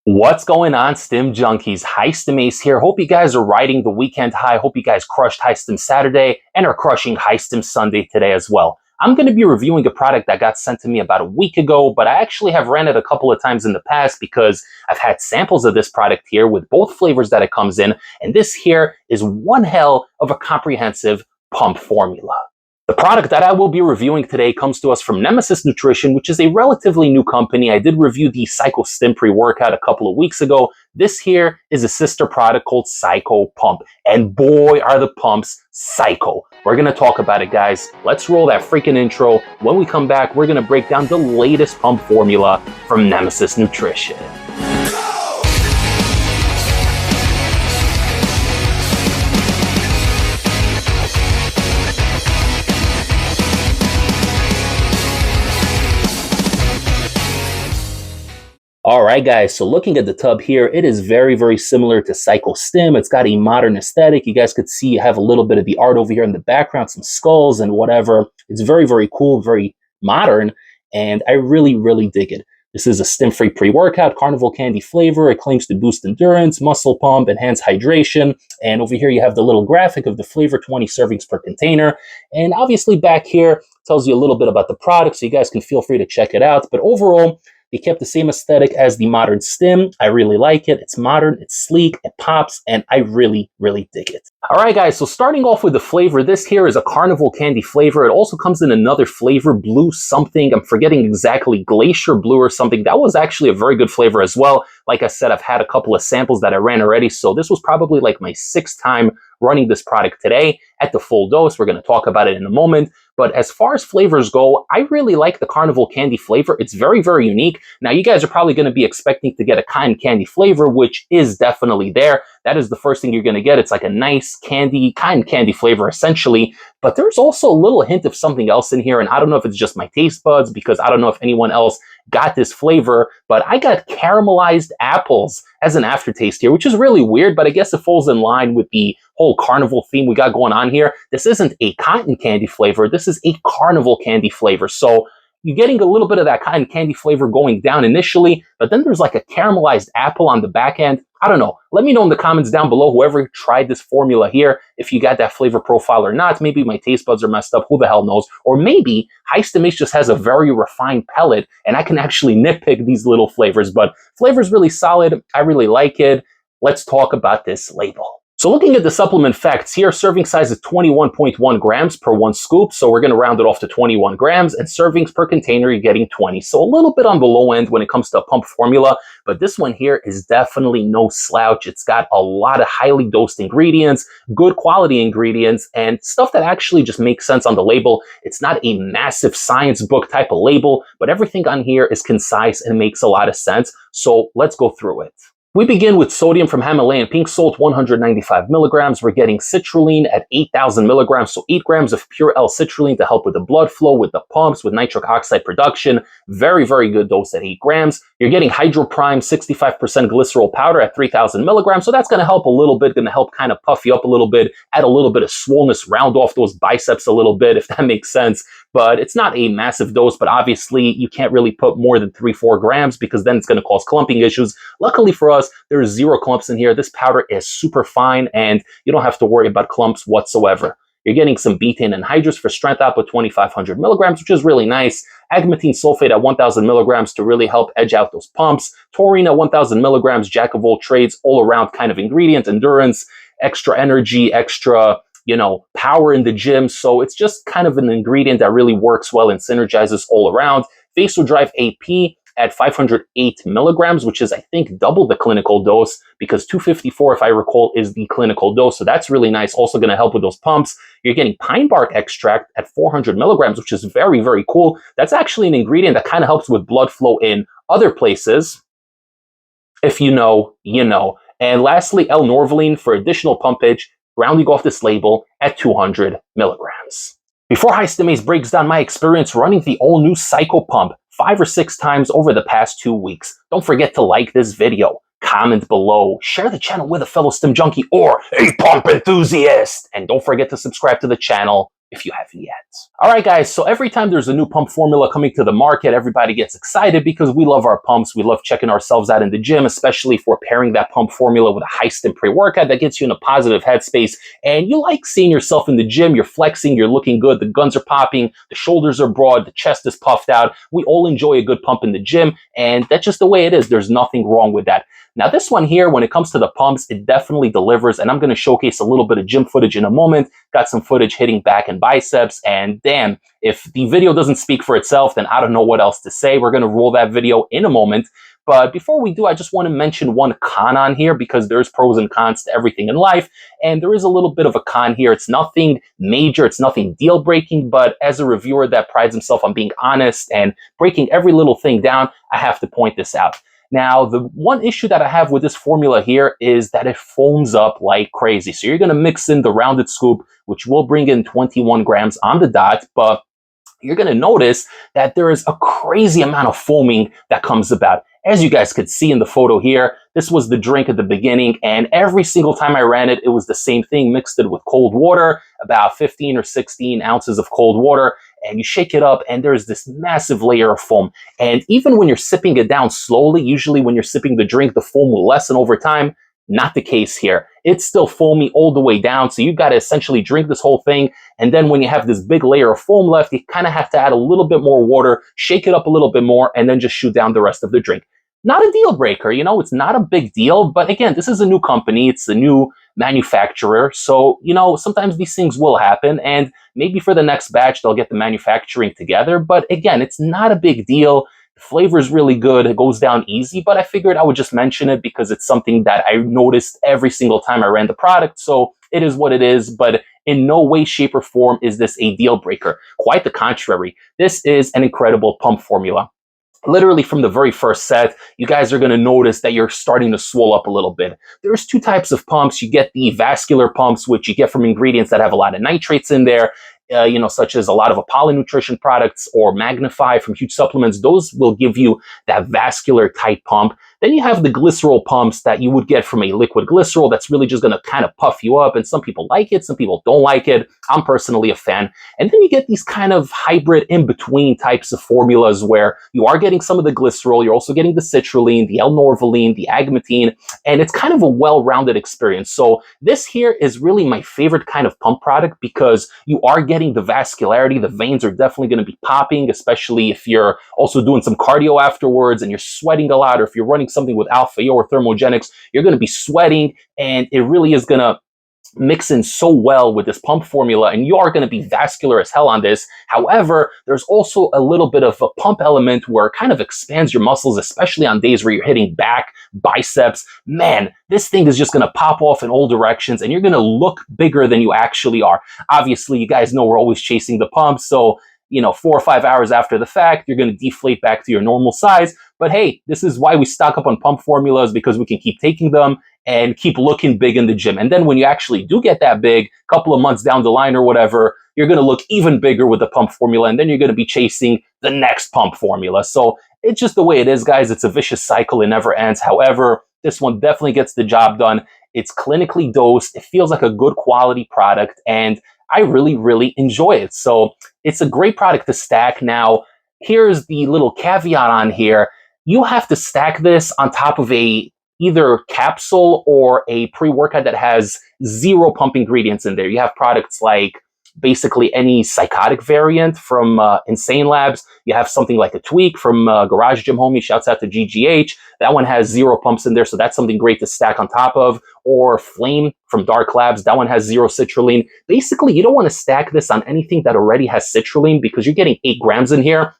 What's going on, Stim Junkies? High Stim Ace here. Hope you guys are riding the weekend high. Hope you guys crushed High Stim Saturday and are crushing High Stim Sunday today as well. I'm going to be reviewing a product that got sent to me about a week ago, but I actually have ran it a couple of times in the past because I've had samples of this product here with both flavors that it comes in, and this here is one hell of a comprehensive pump formula. The product that I will be reviewing today comes to us from Nemesis Nutrition, which is a relatively new company. I did review the Psycho Stim pre-workout a couple of weeks ago. This here is a sister product called Psycho Pump. And boy, are the pumps psycho. We're going to talk about it, guys. Let's roll that freaking intro. When we come back, we're going to break down the latest pump formula from Nemesis Nutrition. Alright guys, so looking at the tub here, it is very, very similar to Psycho Stim. It's got a modern aesthetic. You guys could see you have a little bit of the art over here in the background, some skulls and whatever. It's very, very cool, very modern, and I really, really dig it. This is a stim-free pre-workout, carnival candy flavor. It claims to boost endurance, muscle pump, enhance hydration, and over here you have the little graphic of the flavor, 20 servings per container. And obviously back here tells you a little bit about the product, so you guys can feel free to check it out. But overall, they kept the same aesthetic as the modern Stim. I really like it. It's modern, it's sleek, it pops, and I really, really dig it. All right, guys, so starting off with the flavor, this here is a carnival candy flavor. It also comes in another flavor, blue something. I'm forgetting exactly, glacier blue or something. That was actually a very good flavor as well. Like I said, I've had a couple of samples that I ran already, so this was probably like my 6th time running this product today at the full dose. We're going to talk about it in a moment. But as far as flavors go, I really like the carnival candy flavor. It's very, very unique. Now, you guys are probably going to be expecting to get a cotton candy flavor, which is definitely there. That is the first thing you're going to get. It's like a nice candy, cotton candy flavor, essentially. But there's also a little hint of something else in here. And I don't know if it's just my taste buds, because I don't know if anyone else got this flavor, but I got caramelized apples as an aftertaste here, which is really weird, but I guess it falls in line with the whole carnival theme we got going on here. This isn't a cotton candy flavor. This is a carnival candy flavor. So you're getting a little bit of that cotton candy flavor going down initially, but then there's like a caramelized apple on the back end. I don't know. Let me know in the comments down below, whoever tried this formula here, if you got that flavor profile or not. Maybe my taste buds are messed up. Who the hell knows? Or maybe High Stim Ace just has a very refined palate and I can actually nitpick these little flavors. But flavor's really solid. I really like it. Let's talk about this label. So looking at the supplement facts here, serving size is 21.1 grams per 1 scoop. So we're going to round it off to 21 grams, and servings per container, you're getting 20. So a little bit on the low end when it comes to a pump formula, but this one here is definitely no slouch. It's got a lot of highly dosed ingredients, good quality ingredients, and stuff that actually just makes sense on the label. It's not a massive science book type of label, but everything on here is concise and makes a lot of sense. So let's go through it. We begin with sodium from Himalayan pink salt, 195 milligrams. We're getting citrulline at 8,000 milligrams, so 8 grams of pure L-citrulline to help with the blood flow, with the pumps, with nitric oxide production. Very, very good dose at 8 grams. You're getting HydroPrime 65% glycerol powder at 3,000 milligrams, so that's going to help a little bit, going to help kind of puff you up a little bit, add a little bit of swollenness, round off those biceps a little bit, if that makes sense. But it's not a massive dose, but obviously you can't really put more than 3-4 grams because then it's going to cause clumping issues. Luckily for us, there's 0 clumps in here. This powder is super fine and you don't have to worry about clumps whatsoever. You're getting some Betaine Anhydrous for strength output, 2,500 milligrams, which is really nice. Agmatine Sulfate at 1,000 milligrams to really help edge out those pumps. Taurine at 1,000 milligrams, jack of all trades, all around kind of ingredient, endurance, extra energy, extra power in the gym. So it's just kind of an ingredient that really works well and synergizes all around. VasoDrive-AP at 508 milligrams, which is, I think, double the clinical dose, because 254, if I recall, is the clinical dose. So that's really nice. Also going to help with those pumps. You're getting pine bark extract at 400 milligrams, which is very, very cool. That's actually an ingredient that kind of helps with blood flow in other places. If you know, you know. And lastly, L-Norvaline for additional pumpage, rounding off this label at 200 milligrams. Before High Stim Ace breaks down my experience running the all-new Psycho Pump 5 or 6 times over the past 2 weeks, don't forget to like this video, comment below, share the channel with a fellow Stim Junkie or a pump enthusiast, and don't forget to subscribe to the channel if you haven't yet. All right, guys, so every time there's a new pump formula coming to the market, everybody gets excited because we love our pumps. We love checking ourselves out in the gym, especially if we're pairing that pump formula with a high-stim pre-workout that gets you in a positive headspace. And you like seeing yourself in the gym, you're flexing, you're looking good, the guns are popping, the shoulders are broad, the chest is puffed out. We all enjoy a good pump in the gym, and that's just the way it is. There's nothing wrong with that. Now, this one here, when it comes to the pumps, it definitely delivers, and I'm going to showcase a little bit of gym footage in a moment. Got some footage hitting back and biceps, and damn, if the video doesn't speak for itself, then I don't know what else to say. We're going to roll that video in a moment. But before we do, I just want to mention one con on here because there's pros and cons to everything in life. And there is a little bit of a con here. It's nothing major. It's nothing deal breaking. But as a reviewer that prides himself on being honest and breaking every little thing down, I have to point this out. Now, the one issue that I have with this formula here is that it foams up like crazy. So you're going to mix in the rounded scoop, which will bring in 21 grams on the dot, but you're going to notice that there is a crazy amount of foaming that comes about. As you guys could see in the photo here, this was the drink at the beginning, and every single time I ran it, it was the same thing. Mixed it with cold water, about 15 or 16 ounces of cold water, and you shake it up, and there's this massive layer of foam. And even when you're sipping it down slowly, usually when you're sipping the drink, the foam will lessen over time. Not the case here. It's still foamy all the way down, so you've got to essentially drink this whole thing, and then when you have this big layer of foam left, you kind of have to add a little bit more water, shake it up a little bit more, and then just shoot down the rest of the drink. Not a deal breaker, you know, it's not a big deal, but again, this is a new company, it's a new manufacturer, so, you know, sometimes these things will happen, and maybe for the next batch, they'll get the manufacturing together, but again, it's not a big deal. The flavor is really good, it goes down easy, but I figured I would just mention it because it's something that I noticed every single time I ran the product, so it is what it is, but in no way, shape, or form is this a deal breaker. Quite the contrary. This is an incredible pump formula. Literally from the very first set, you guys are going to notice that you're starting to swell up a little bit. There's two types of pumps. You get the vascular pumps, which you get from ingredients that have a lot of nitrates in there, you know, such as a lot of Apollo Nutrition products or Magnify from huge supplements. Those will give you that vascular type pump. Then you have the glycerol pumps that you would get from a liquid glycerol that's really just going to kind of puff you up. And some people like it, some people don't like it. I'm personally a fan. And then you get these kind of hybrid in-between types of formulas where you are getting some of the glycerol, you're also getting the citrulline, the L-Norvaline, the Agmatine, and it's kind of a well-rounded experience. So this here is really my favorite kind of pump product because you are getting the vascularity. The veins are definitely going to be popping, especially if you're also doing some cardio afterwards and you're sweating a lot, or if you're running something with alpha or thermogenics, you're going to be sweating, and it really is going to mix in so well with this pump formula, and you are going to be vascular as hell on this. However, there's also a little bit of a pump element where it kind of expands your muscles, especially on days where you're hitting back, biceps. Man, this thing is just going to pop off in all directions, and you're going to look bigger than you actually are. Obviously, you guys know we're always chasing the pump, so you know, 4 or 5 hours after the fact, you're going to deflate back to your normal size. But hey, this is why we stock up on pump formulas, because we can keep taking them and keep looking big in the gym. And then when you actually do get that big, a couple of months down the line or whatever, you're going to look even bigger with the pump formula, and then you're going to be chasing the next pump formula. So it's just the way it is, guys. It's a vicious cycle. It never ends. However, this one definitely gets the job done. It's clinically dosed. It feels like a good quality product, and I really, really enjoy it. So it's a great product to stack. Now, here's the little caveat on here. You have to stack this on top of either capsule or a pre-workout that has 0 pump ingredients in there. You have products like basically any psychotic variant from Insane Labs. You have something like a Tweak from Garage Gym Homie. Shouts out to GGH. That one has 0 pumps in there, so that's something great to stack on top of. Or Flame from Dark Labs. That one has 0 citrulline. Basically, you don't want to stack this on anything that already has citrulline because you're getting 8 grams in here.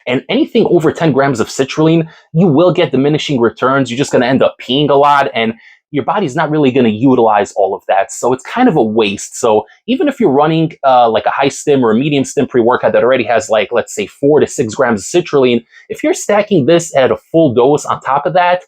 And anything over 10 grams of citrulline, you will get diminishing returns. You're just going to end up peeing a lot, and your body's not really going to utilize all of that. So it's kind of a waste. So even if you're running like a high stim or a medium stim pre-workout that already has like, let's say 4 to 6 grams of citrulline, if you're stacking this at a full dose on top of that,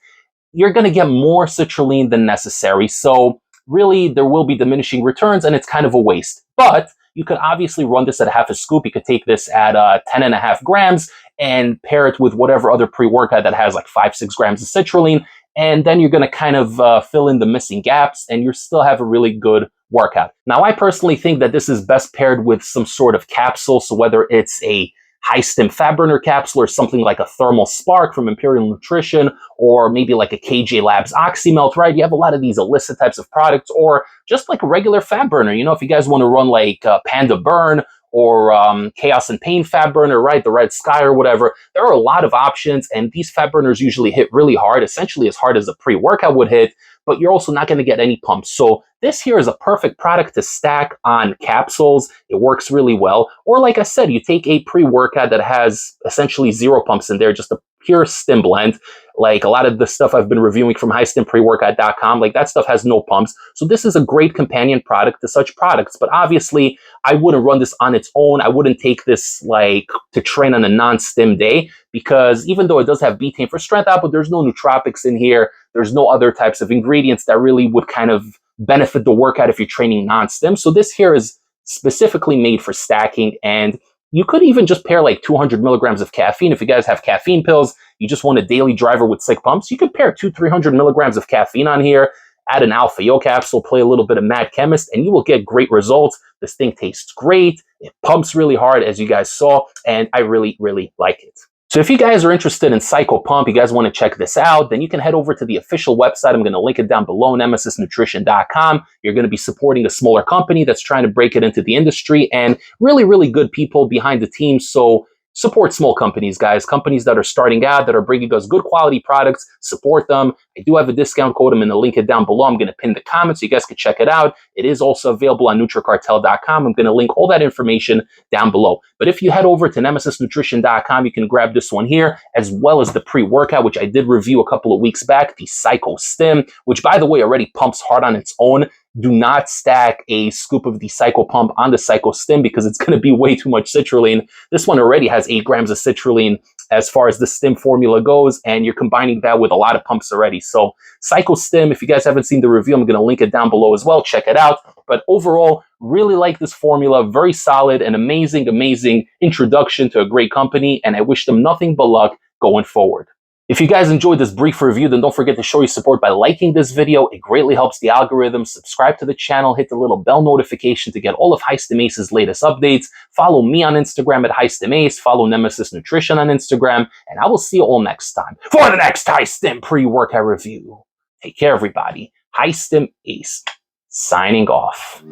you're going to get more citrulline than necessary. So really, there will be diminishing returns, and it's kind of a waste. But you could obviously run this at a half a scoop. You could take this at 10.5 grams and pair it with whatever other pre-workout that has like 5-6 grams of citrulline. And then you're going to kind of fill in the missing gaps, and you still have a really good workout. Now, I personally think that this is best paired with some sort of capsule. So whether it's a high stim fat burner capsule or something like a thermal spark from Imperial Nutrition, or maybe like a KJ Labs Oxymelt, right? You have a lot of these illicit types of products, or just like a regular fat burner. You know, if you guys want to run like Panda Burn or Chaos and Pain fat burner, right? The Red Sky or whatever. There are a lot of options, and these fat burners usually hit really hard, essentially as hard as a pre-workout would hit, but you're also not going to get any pumps. So this here is a perfect product to stack on capsules. It works really well. Or like I said, you take a pre-workout that has essentially zero pumps in there, just a pure stim blend. Like a lot of the stuff I've been reviewing from highstimpreworkout.com, like that stuff has no pumps. So this is a great companion product to such products. But obviously, I wouldn't run this on its own. I wouldn't take this like to train on a non-stim day, because even though it does have betaine for strength output, there's no nootropics in here. There's no other types of ingredients that really would kind of benefit the workout if you're training non-stim. So this here is specifically made for stacking, and you could even just pair like 200 milligrams of caffeine. If you guys have caffeine pills, you just want a daily driver with sick pumps, you could pair 200-300 milligrams of caffeine on here, add an alpha yo capsule, play a little bit of Mad Chemist, and you will get great results. This thing tastes great. It pumps really hard, as you guys saw, and I really, really like it. So if you guys are interested in Cycle Pump, you guys want to check this out, then you can head over to the official website. I'm going to link it down below, nemesisnutrition.com. You're going to be supporting a smaller company that's trying to break it into the industry, and really, really good people behind the team. So support small companies, guys. Companies that are starting out, that are bringing us good quality products, support them. I do have a discount code. I'm going to link it down below. I'm going to pin the comment so you guys can check it out. It is also available on NutriCartel.com. I'm going to link all that information down below. But if you head over to NemesisNutrition.com, you can grab this one here, as well as the pre-workout, which I did review a couple of weeks back, the Cycle Stim, which, by the way, already pumps hard on its own. Do not stack a scoop of the Cycle Pump on the Cycle Stim, because it's going to be way too much citrulline. This one already has 8 grams of citrulline as far as the stim formula goes, and you're combining that with a lot of pumps already. So Cycle Stim, if you guys haven't seen the review, I'm going to link it down below as well. Check it out. But overall, really like this formula. Very solid and amazing, amazing introduction to a great company, and I wish them nothing but luck going forward. If you guys enjoyed this brief review, then don't forget to show your support by liking this video. It greatly helps the algorithm. Subscribe to the channel, hit the little bell notification to get all of HighStimAce's latest updates. Follow me on Instagram at HighStimAce. Follow Nemesis Nutrition on Instagram. And I will see you all next time for the next HighStim pre-workout review. Take care, everybody. HighStimAce signing off.